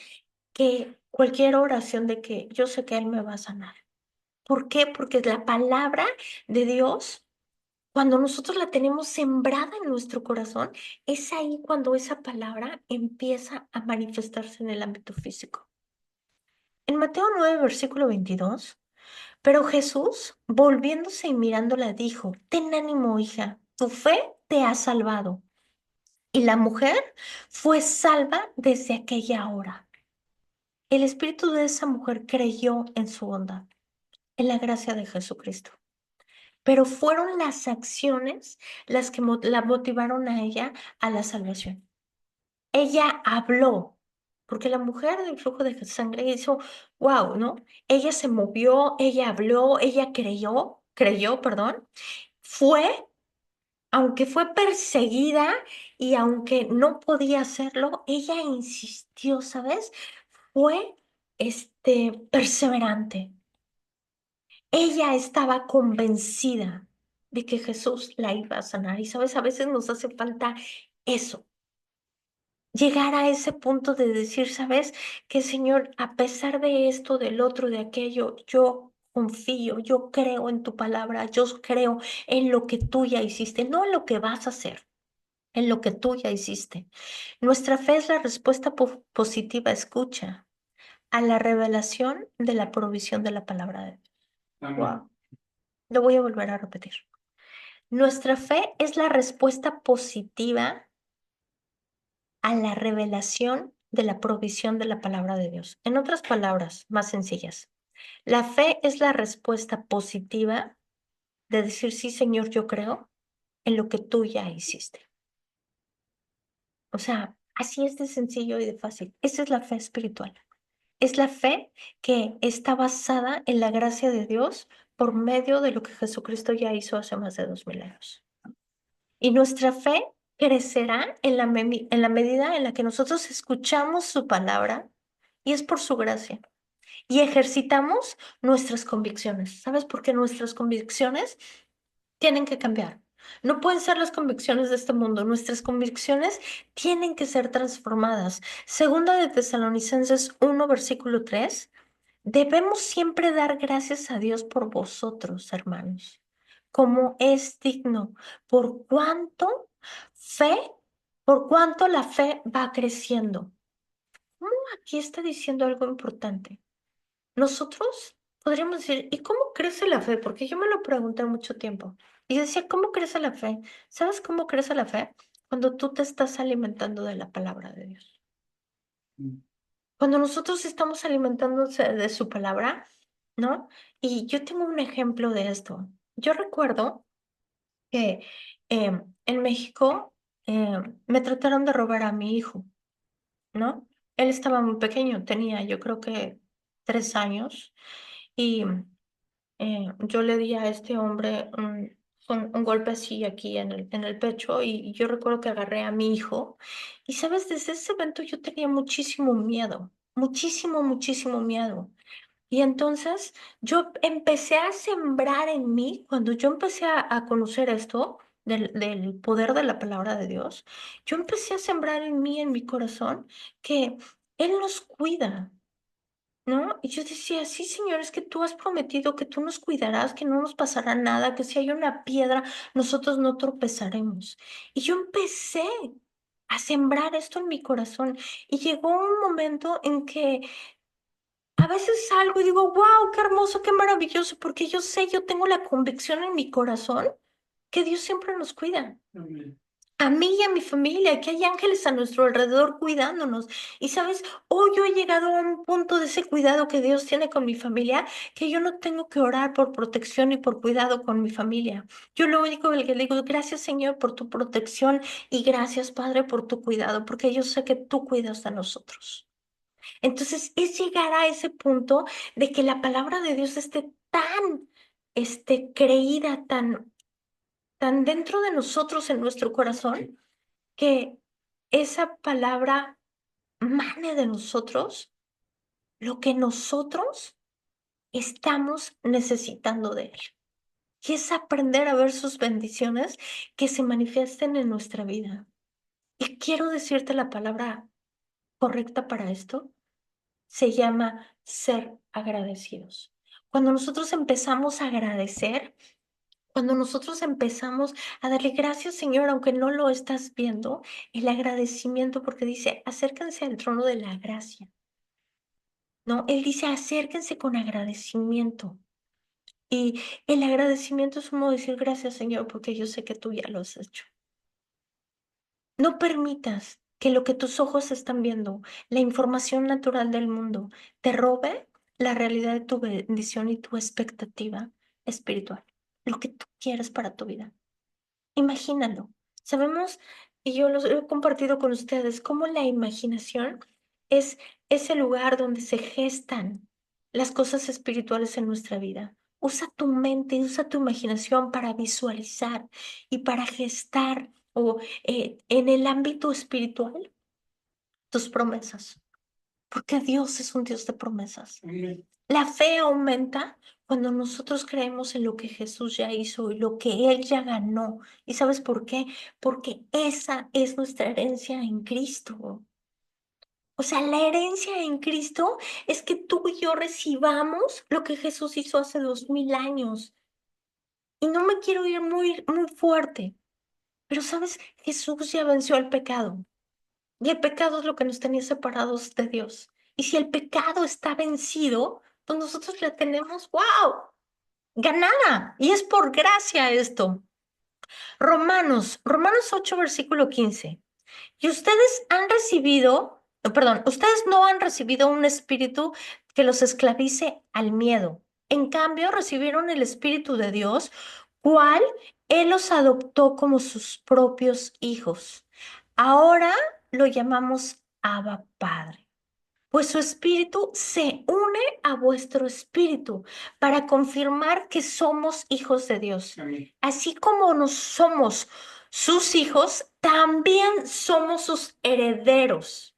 que cualquier oración de que yo sé que Él me va a sanar. ¿Por qué? Porque la palabra de Dios, cuando nosotros la tenemos sembrada en nuestro corazón, es ahí cuando esa palabra empieza a manifestarse en el ámbito físico. En Mateo 9, versículo 22, pero Jesús, volviéndose y mirándola, dijo, ten ánimo, hija, tu fe te ha salvado. Y la mujer fue salva desde aquella hora. El espíritu de esa mujer creyó en su bondad, en la gracia de Jesucristo. Pero fueron las acciones las que la motivaron a ella a la salvación. Ella habló, porque la mujer del flujo de sangre hizo, wow, ¿no? Ella se movió, ella habló, ella creyó, perdón, fue, aunque fue perseguida y aunque no podía hacerlo, ella insistió, ¿sabes? Fue, perseverante. Ella estaba convencida de que Jesús la iba a sanar. Y sabes, a veces nos hace falta eso, llegar a ese punto de decir, ¿sabes? Que Señor, a pesar de esto, del otro, de aquello, yo confío, yo creo en tu palabra, yo creo en lo que tú ya hiciste, no en lo que vas a hacer, en lo que tú ya hiciste. Nuestra fe es la respuesta positiva, escucha, a la revelación de la provisión de la palabra de Dios. Amén. Wow, lo voy a volver a repetir. Nuestra fe es la respuesta positiva a la revelación de la provisión de la palabra de Dios. En otras palabras, más sencillas, la fe es la respuesta positiva de decir, sí, Señor, yo creo en lo que tú ya hiciste. O sea, así es de sencillo y de fácil. Esa es la fe espiritual. Es la fe que está basada en la gracia de Dios por medio de lo que Jesucristo ya hizo hace más de 2000 años. Y nuestra fe crecerá en la medida en la que nosotros escuchamos su palabra y es por su gracia. Y ejercitamos nuestras convicciones. ¿Sabes? Porque nuestras convicciones tienen que cambiar. No pueden ser las convicciones de este mundo. Nuestras convicciones tienen que ser transformadas. Segunda de Tesalonicenses 1, versículo 3. Debemos siempre dar gracias a Dios por vosotros, hermanos, como es digno, por cuanto fe, por cuanto la fe va creciendo. Aquí está diciendo algo importante. Nosotros podríamos decir, ¿y cómo crece la fe? Porque yo me lo pregunté mucho tiempo. Y decía, ¿cómo crece la fe? ¿Sabes cómo crece la fe? Cuando tú te estás alimentando de la palabra de Dios. Cuando nosotros estamos alimentándose de su palabra, ¿no? Y yo tengo un ejemplo de esto. Yo recuerdo que en México me trataron de robar a mi hijo, ¿no? Él estaba muy pequeño, tenía yo creo que 3 años y yo le di a este hombre un golpe así aquí en el pecho y yo recuerdo que agarré a mi hijo y, ¿sabes? Desde ese evento yo tenía muchísimo miedo, muchísimo, muchísimo miedo. Y entonces yo empecé a sembrar en mí, cuando yo empecé a conocer esto del poder de la palabra de Dios, yo empecé a sembrar en mí, en mi corazón, que Él nos cuida, ¿no? Y yo decía, sí, Señor, es que tú has prometido que tú nos cuidarás, que no nos pasará nada, que si hay una piedra, nosotros no tropezaremos. Y yo empecé a sembrar esto en mi corazón y llegó un momento en que a veces salgo y digo, wow, qué hermoso, qué maravilloso, porque yo sé, yo tengo la convicción en mi corazón que Dios siempre nos cuida. Amén. A mí y a mi familia, que hay ángeles a nuestro alrededor cuidándonos. Y sabes, hoy yo he llegado a un punto de ese cuidado que Dios tiene con mi familia, que yo no tengo que orar por protección y por cuidado con mi familia. Yo lo único que le digo, gracias Señor por tu protección y gracias Padre por tu cuidado, porque yo sé que tú cuidas de nosotros. Entonces, es llegar a ese punto de que la palabra de Dios esté tan, creída, tan dentro de nosotros, en nuestro corazón, que esa palabra mane de nosotros lo que nosotros estamos necesitando de Él. y es aprender a ver sus bendiciones que se manifiesten en nuestra vida. Y quiero decirte la palabra correcta para esto, se llama ser agradecidos. Cuando nosotros empezamos a agradecer, cuando nosotros empezamos a darle gracias, Señor, aunque no lo estás viendo, el agradecimiento, porque dice, acérquense al trono de la gracia. No, Él dice, acérquense con agradecimiento. Y el agradecimiento es como decir, gracias, Señor, porque yo sé que tú ya lo has hecho. No permitas que lo que tus ojos están viendo, la información natural del mundo, te robe la realidad de tu bendición y tu expectativa espiritual, lo que tú quieres para tu vida. Imagínalo. Sabemos, y yo los he compartido con ustedes, cómo la imaginación es ese lugar donde se gestan las cosas espirituales en nuestra vida. Usa tu mente, usa tu imaginación para visualizar y para gestar o en el ámbito espiritual tus promesas, porque Dios es un Dios de promesas. La fe aumenta cuando nosotros creemos en lo que Jesús ya hizo y lo que Él ya ganó. ¿Y sabes por qué? Porque esa es nuestra herencia en Cristo. O sea, la herencia en Cristo es que tú y yo recibamos lo que Jesús hizo hace 2000 años. Y no me quiero ir muy fuerte, pero sabes, Jesús ya venció el pecado. Y el pecado es lo que nos tenía separados de Dios. Y si el pecado está vencido, pues nosotros la tenemos, wow, ganada. Y es por gracia esto. Romanos 8, versículo 15. Y ustedes han recibido, perdón, ustedes no han recibido un espíritu que los esclavice al miedo. En cambio, recibieron el Espíritu de Dios, cual Él los adoptó como sus propios hijos. Ahora lo llamamos Abba Padre. Pues su espíritu se une a vuestro espíritu para confirmar que somos hijos de Dios. Amén. Así como nos somos sus hijos, también somos sus herederos.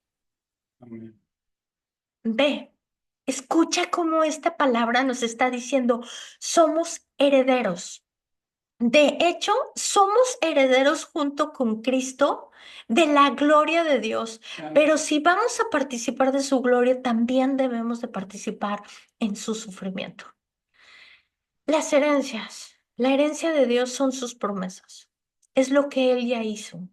Amén. Ve, escucha cómo esta palabra nos está diciendo, somos herederos. De hecho, somos herederos junto con Cristo de la gloria de Dios, pero si vamos a participar de su gloria, también debemos de participar en su sufrimiento. Las herencias, la herencia de Dios son sus promesas, es lo que Él ya hizo.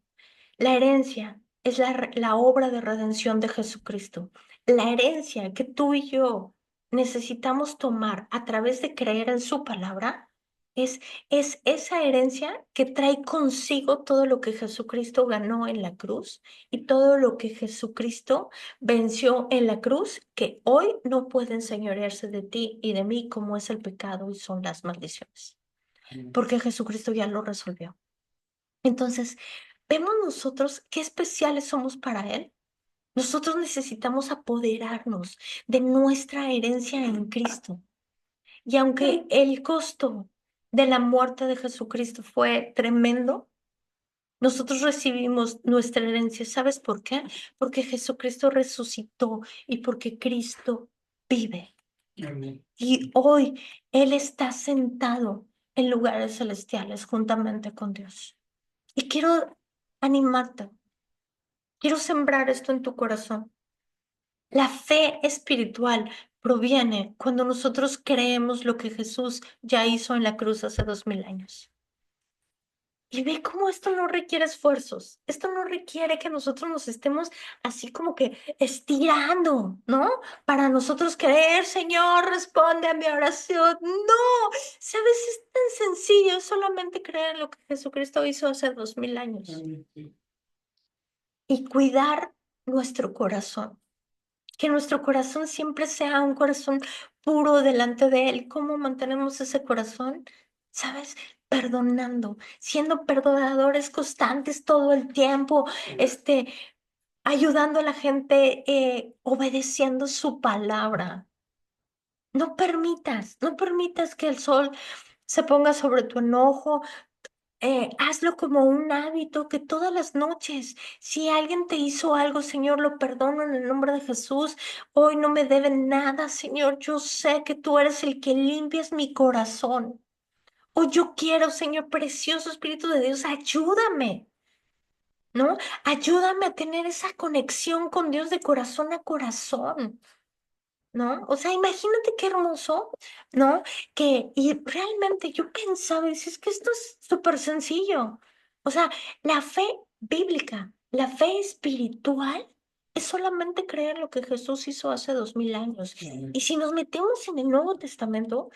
La herencia es la obra de redención de Jesucristo. La herencia que tú y yo necesitamos tomar a través de creer en su palabra es esa herencia que trae consigo todo lo que Jesucristo ganó en la cruz y todo lo que Jesucristo venció en la cruz, que hoy no puede enseñorearse de ti y de mí como es el pecado y son las maldiciones, porque Jesucristo ya lo resolvió. Entonces, vemos nosotros qué especiales somos para Él. Nosotros necesitamos apoderarnos de nuestra herencia en Cristo. Y aunque el costo de la muerte de Jesucristo fue tremendo, nosotros recibimos nuestra herencia. ¿Sabes por qué? Porque Jesucristo resucitó y porque Cristo vive. Amén. Y hoy Él está sentado en lugares celestiales juntamente con Dios. Y quiero animarte, quiero sembrar esto en tu corazón. La fe espiritual proviene cuando nosotros creemos lo que Jesús ya hizo en la cruz hace 2000 años. Y ve cómo esto no requiere esfuerzos. Esto no requiere que nosotros nos estemos así como que estirando, ¿no? Para nosotros creer, Señor, responde a mi oración. No, ¿sabes? Es tan sencillo, solamente creer en lo que Jesucristo hizo hace 2000 años. Y cuidar nuestro corazón. Que nuestro corazón siempre sea un corazón puro delante de Él. ¿Cómo mantenemos ese corazón? ¿Sabes? Perdonando, siendo perdonadores constantes todo el tiempo, ayudando a la gente, obedeciendo su palabra. No permitas que el sol se ponga sobre tu enojo. Hazlo como un hábito que todas las noches, si alguien te hizo algo, Señor, lo perdono en el nombre de Jesús. Hoy no me deben nada, Señor. Yo sé que tú eres el que limpias mi corazón. O yo quiero, Señor, precioso Espíritu de Dios, ayúdame, ¿no? Ayúdame a tener esa conexión con Dios de corazón a corazón. ¿No? O sea, imagínate qué hermoso, ¿no? Y realmente yo pensaba, es que esto es súper sencillo. O sea, la fe bíblica, la fe espiritual es solamente creer lo que Jesús hizo hace 2000 años. Y si nos metemos en el Nuevo Testamento,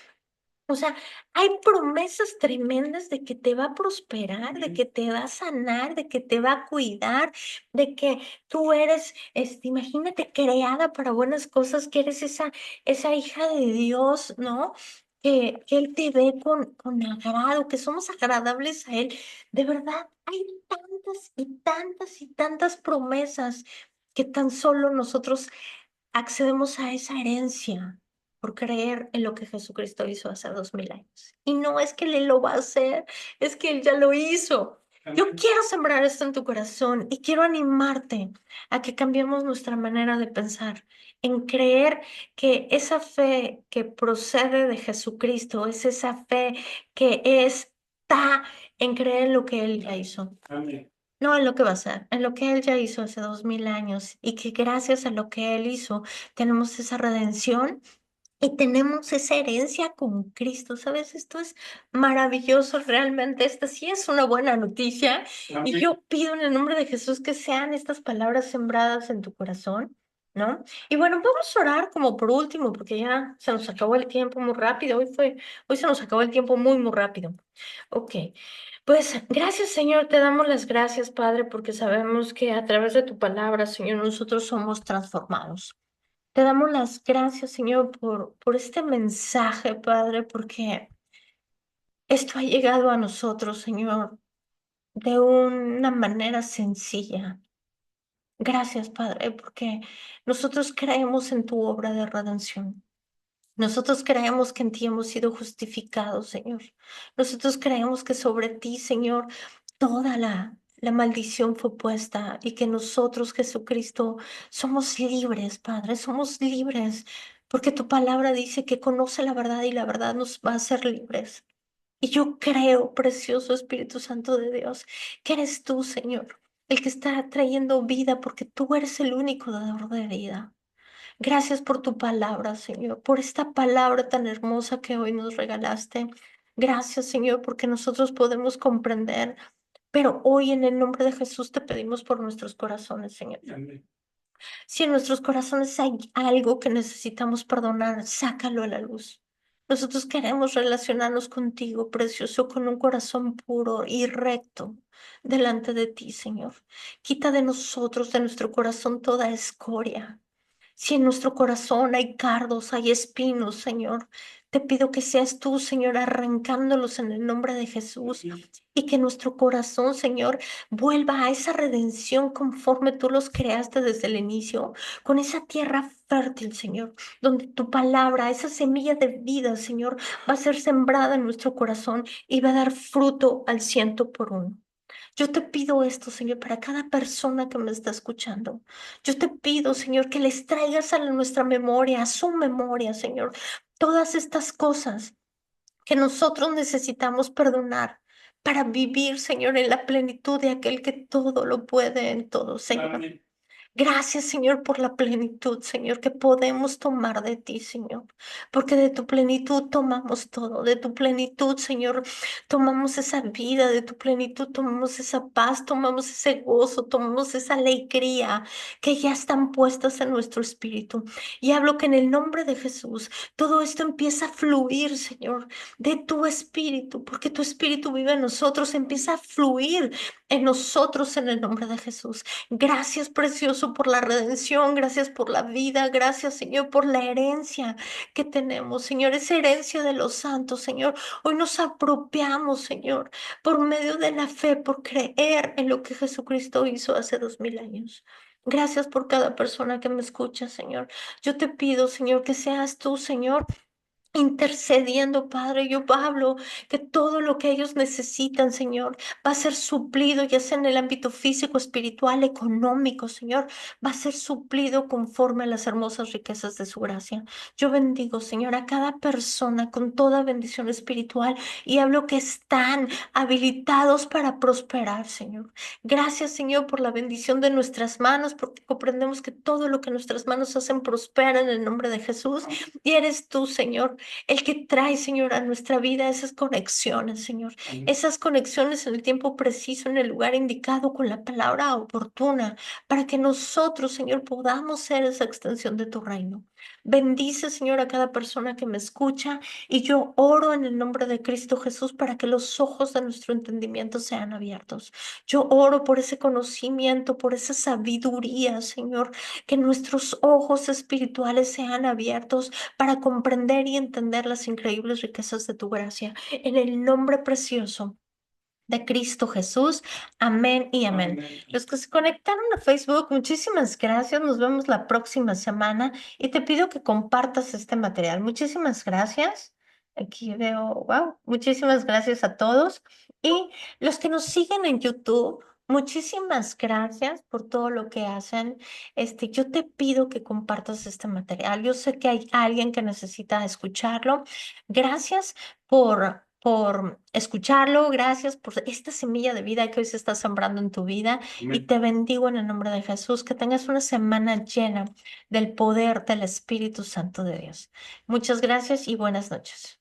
o sea, hay promesas tremendas de que te va a prosperar, de que te va a sanar, de que te va a cuidar, de que tú eres, imagínate, creada para buenas cosas, que eres esa hija de Dios, ¿no? Que Él te ve con agrado, que somos agradables a Él. De verdad, hay tantas y tantas y tantas promesas que tan solo nosotros accedemos a esa herencia por creer en lo que Jesucristo hizo hace 2000 años. Y no es que Él lo va a hacer, es que Él ya lo hizo. Yo quiero sembrar esto en tu corazón y quiero animarte a que cambiemos nuestra manera de pensar, en creer que esa fe que procede de Jesucristo es esa fe que está en creer en lo que Él ya hizo. Amén. No en lo que va a ser, en lo que Él ya hizo hace 2000 años y que gracias a lo que Él hizo tenemos esa redención y tenemos esa herencia con Cristo. ¿Sabes? Esto es maravilloso realmente. Esta sí es una buena noticia. Y yo pido en el nombre de Jesús que sean estas palabras sembradas en tu corazón, ¿no? Y bueno, vamos a orar como por último, porque ya se nos acabó el tiempo muy rápido. Hoy se nos acabó el tiempo muy, muy rápido. Ok. Pues gracias, Señor, te damos las gracias, Padre, porque sabemos que a través de tu palabra, Señor, nosotros somos transformados. Te damos las gracias, Señor, por este mensaje, Padre, porque esto ha llegado a nosotros, Señor, de una manera sencilla. Gracias, Padre, porque nosotros creemos en tu obra de redención. Nosotros creemos que en ti hemos sido justificados, Señor. Nosotros creemos que sobre ti, Señor, toda la maldición fue puesta y que nosotros, Jesucristo, somos libres, Padre, somos libres, porque tu palabra dice que conoce la verdad y la verdad nos va a hacer libres. Y yo creo, precioso Espíritu Santo de Dios, que eres tú, Señor, el que está trayendo vida, porque tú eres el único dador de vida. Gracias por tu palabra, Señor, por esta palabra tan hermosa que hoy nos regalaste. Gracias, Señor, porque nosotros podemos comprender, pero hoy en el nombre de Jesús te pedimos por nuestros corazones, Señor. Amén. Si en nuestros corazones hay algo que necesitamos perdonar, sácalo a la luz. Nosotros queremos relacionarnos contigo, precioso, con un corazón puro y recto delante de ti, Señor. Quita de nosotros, de nuestro corazón, toda escoria. Si en nuestro corazón hay cardos, hay espinos, Señor, te pido que seas tú, Señor, arrancándolos en el nombre de Jesús y que nuestro corazón, Señor, vuelva a esa redención conforme tú los creaste desde el inicio, con esa tierra fértil, Señor, donde tu palabra, esa semilla de vida, Señor, va a ser sembrada en nuestro corazón y va a dar fruto al 100 por 1. Yo te pido esto, Señor, para cada persona que me está escuchando. Yo te pido, Señor, que les traigas a nuestra memoria, a su memoria, Señor, todas estas cosas que nosotros necesitamos perdonar para vivir, Señor, en la plenitud de aquel que todo lo puede en todo, Señor. Amén. Gracias, Señor, por la plenitud, Señor, que podemos tomar de ti, Señor, porque de tu plenitud tomamos todo, de tu plenitud, Señor, tomamos esa vida, de tu plenitud tomamos esa paz, tomamos ese gozo, tomamos esa alegría que ya están puestas en nuestro espíritu. Y hablo que en el nombre de Jesús todo esto empieza a fluir, Señor, de tu espíritu, porque tu espíritu vive en nosotros, empieza a fluir en nosotros en el nombre de Jesús. Gracias, precioso, por la redención, gracias por la vida, gracias, Señor, por la herencia que tenemos, Señor, esa herencia de los santos, Señor. Hoy nos apropiamos, Señor, por medio de la fe, por creer en lo que Jesucristo hizo hace 2000 años. Gracias por cada persona que me escucha, Señor. Yo te pido, Señor, que seas tú, Señor, intercediendo, Padre. Yo hablo que todo lo que ellos necesitan, Señor, va a ser suplido, ya sea en el ámbito físico, espiritual, económico, Señor, va a ser suplido conforme a las hermosas riquezas de su gracia. Yo bendigo, Señor, a cada persona con toda bendición espiritual y hablo que están habilitados para prosperar, Señor. Gracias, Señor, por la bendición de nuestras manos, porque comprendemos que todo lo que nuestras manos hacen prospera en el nombre de Jesús. Y eres tú, Señor, el que trae, Señor, a nuestra vida esas conexiones, Señor, esas conexiones en el tiempo preciso, en el lugar indicado, con la palabra oportuna, para que nosotros, Señor, podamos ser esa extensión de tu reino. Bendice, Señor, a cada persona que me escucha y yo oro en el nombre de Cristo Jesús para que los ojos de nuestro entendimiento sean abiertos. Yo oro por ese conocimiento, por esa sabiduría, Señor, que nuestros ojos espirituales sean abiertos para comprender y entender las increíbles riquezas de tu gracia. En el nombre precioso de Cristo Jesús. Amén y amén. Los que se conectaron a Facebook, muchísimas gracias. Nos vemos la próxima semana y te pido que compartas este material. Muchísimas gracias. Aquí veo, wow, muchísimas gracias a todos. Y los que nos siguen en YouTube, muchísimas gracias por todo lo que hacen. Yo te pido que compartas este material. Yo sé que hay alguien que necesita escucharlo. Gracias por escucharlo. Gracias por esta semilla de vida que hoy se está sembrando en tu vida. Y te bendigo en el nombre de Jesús. Que tengas una semana llena del poder del Espíritu Santo de Dios. Muchas gracias y buenas noches.